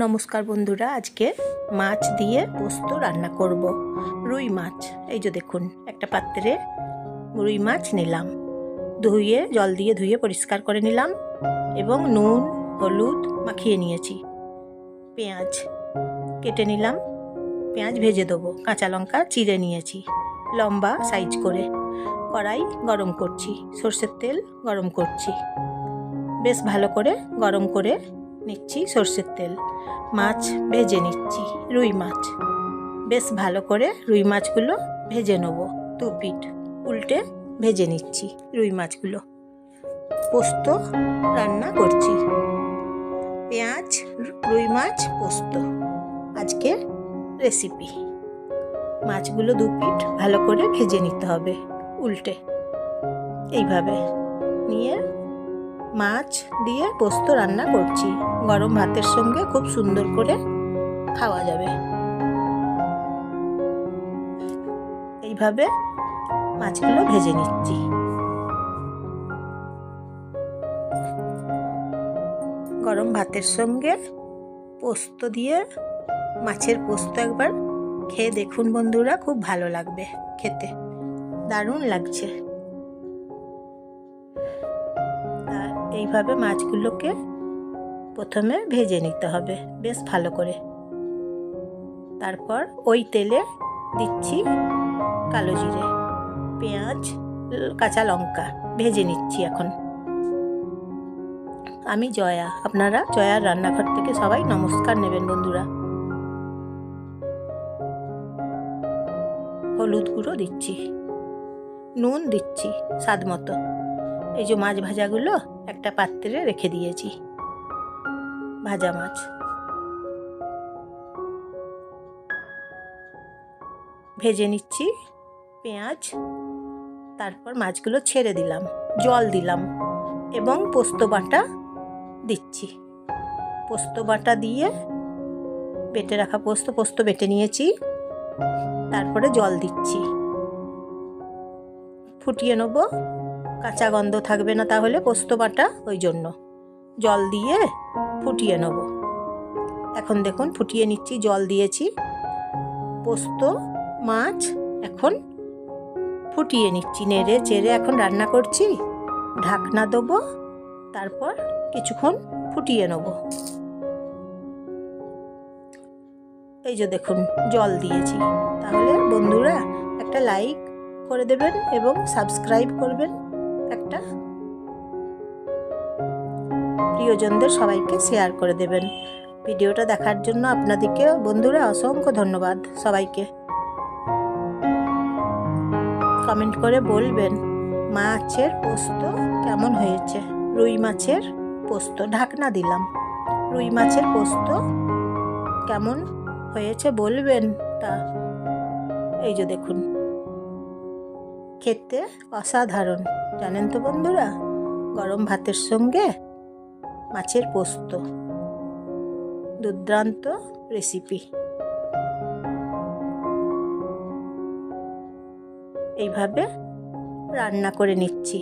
নমস্কার বন্ধুরা, আজকে মাছ দিয়ে পোস্ত রান্না করব। রুই মাছ, এই যে দেখুন, একটা পাত্রে রুই মাছ নিলাম, জল দিয়ে ধুয়ে পরিষ্কার করে নিলাম এবং নুন হলুদ মাখিয়ে নিয়েছি। পেঁয়াজ কেটে নিলাম, পেঁয়াজ ভেজে দেবো। কাঁচা লঙ্কা চিড়ে নিয়েছি লম্বা সাইজ করে। কড়াই গরম করছি, সর্ষের তেল গরম করছি, বেশ ভালো করে গরম করে নিচ্ছি সর্ষের তেল। মাছ ভেজে নিচ্ছি, রুই মাছ বেশ ভালো করে রুই মাছগুলো ভেজে নেবো। দু পিঠ উল্টে ভেজে নিচ্ছি রুই মাছগুলো। পোস্ত রান্না করছি, পেঁয়াজ রুই মাছ পোস্ত আজকে রেসিপি। মাছগুলো দু পিঠ ভালো করে ভেজে নিতে হবে উল্টে, এইভাবে নিয়ে মাছ দিয়ে পোস্ত রান্না করছি। গরম ভাতের সঙ্গে খুব সুন্দর করে খাওয়া যাবে। এইভাবে মাছগুলো ভেজে নিচ্ছি। গরম ভাতের সঙ্গে পোস্ত দিয়ে মাছের পোস্ত একবার খেয়ে দেখুন বন্ধুরা, খুব ভালো লাগবে খেতে, দারুণ লাগছে। এইভাবে মাছগুলোকে প্রথমে ভেজে নিতে হবে বেশ ভালো করে। তারপর ওই তেলে দিচ্ছি কালো জিরে, পেঁয়াজ, কাঁচা লঙ্কা ভেজে নিচ্ছি। এখন আমি জয়া, আপনারা জয়ার রান্নাঘর থেকে সবাই নমস্কার নেবেন বন্ধুরা। হলুদ গুঁড়ো দিচ্ছি, নুন দিচ্ছি স্বাদ মতো। এই যে মাছ ভাজাগুলো একটা পাত্রে রেখে দিয়েছি, ভাজা মাছ ভেজে নিচ্ছি। পেঁয়াজ, তারপর মাছগুলো ছেড়ে দিলাম, জল দিলাম এবং পোস্ত বাটা দিচ্ছি। পোস্ত বাটা দিয়ে বেটে রাখা পোস্ত বেটে নিয়েছি, তারপরে জল দিচ্ছি। ফুটিয়ে নেব, কাঁচা গন্ধ থাকবে না তাহলে পোস্ত বাটা, ওই জন্য জল দিয়ে ফুটিয়ে নেব। এখন দেখুন ফুটিয়ে নিচ্ছি, জল দিয়েছি। পোস্ত মাছ এখন ফুটিয়ে নিচ্ছি, নেড়ে চেড়ে এখন রান্না করছি। ঢাকনা দেবো, তারপর কিছুক্ষণ ফুটিয়ে নেব। এই যে দেখুন জল দিয়েছি। তাহলে বন্ধুরা একটা লাইক করে দেবেন এবং সাবস্ক্রাইব করবেন, একটা প্রিয়জনদের সবাইকে শেয়ার করে দেবেন। ভিডিওটা দেখার জন্য আপনাদেরকে বন্ধুরা অসংখ্য ধন্যবাদ। সবাইকে কমেন্ট করে বলবেন মাছের পোস্ত কেমন হয়েছে। রুই মাছের পোস্ত ঢাকনা দিলাম, রুই মাছের পোস্ত কেমন হয়েছে বলবেন। তা এই যে দেখুন, খেতে অসাধারণ, জানেন তো বন্ধুরা। গরম ভাতের সঙ্গে মাছের পোস্ত দুর্দান্ত রেসিপি। এইভাবে রান্না করে নিচ্ছি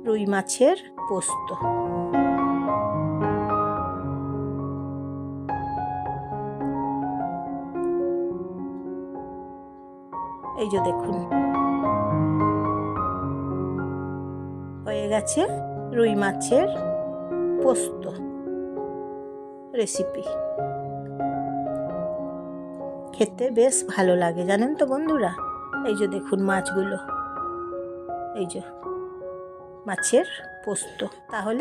রুই মাছের পোস্ত। এই যে দেখুন হয়ে গেছে রুই মাছের পোস্ত রেসিপি। খেতে বেশ ভালো লাগে, জানেন তো বন্ধুরা। এই যে দেখুন মাছগুলো, এই যে মাছের পোস্ত। তাহলে